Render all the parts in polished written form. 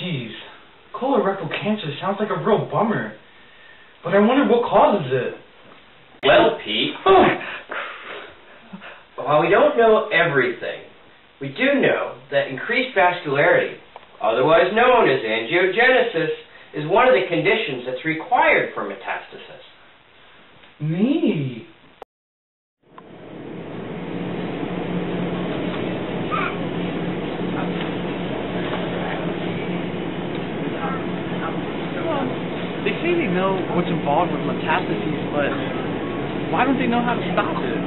Jeez, colorectal cancer sounds like a real bummer. But I wonder what causes it. Well, Pete, while we don't know everything, we do know that increased vascularity, otherwise known as angiogenesis, is one of the conditions that's required for metastasis. Me? They say they know what's involved with metastases, but why don't they know how to stop it?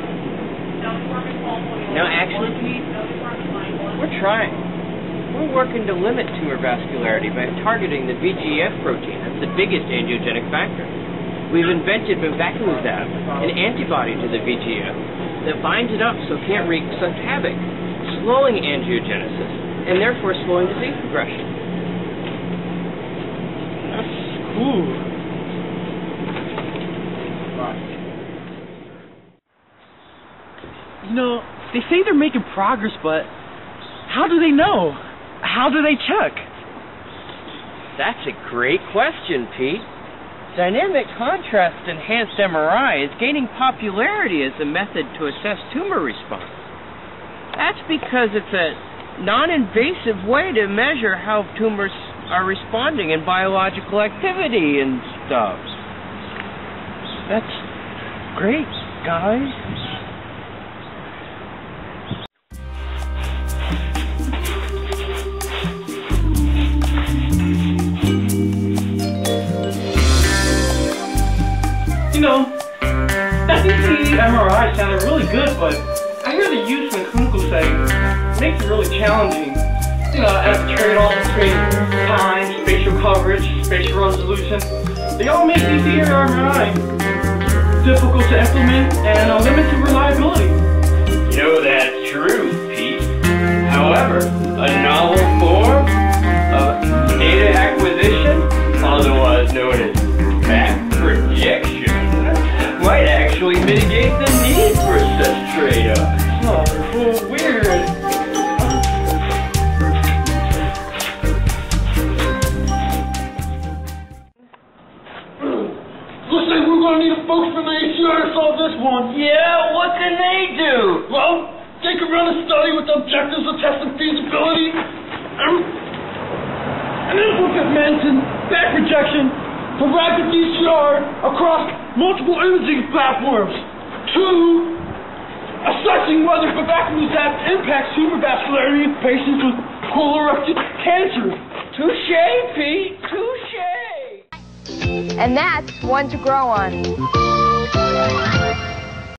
Now, actually, Pete, we're trying. We're working to limit tumor vascularity by targeting the VEGF protein. That's the biggest angiogenic factor. We've invented bevacizumab, an antibody to the VEGF that binds it up so it can't wreak such havoc, slowing angiogenesis and therefore slowing disease progression. That's cool. You know, they say they're making progress, but how do they know? How do they check? That's a great question, Pete. Dynamic contrast enhanced MRI is gaining popularity as a method to assess tumor response. That's because it's a non-invasive way to measure how tumors are responding in biological activity and stuff. That's great, guys. You know, that Dce-Mri sounded really good, but I hear the use in a clinical setting makes it really challenging. You know, as a trade-off between time, spatial coverage, spatial resolution, they all make Dce-Mri difficult to implement and limited reliability. You know, that's true, Pete. However, a novel form of data acquisition, otherwise known as back projection, might actually mitigate the need for such trade-offs. Oh, weird. Looks like we're gonna need a folks from the HUR to solve this one. Yeah, what can they do? Well, they could run a study with the objectives of testing feasibility and implementing back projection for rapid DCR across multiple imaging platforms. 2, assessing whether bevacizumab impacts tumor vascularity in patients with colorectal cancer. Touche, Pete, touche. And that's one to grow on.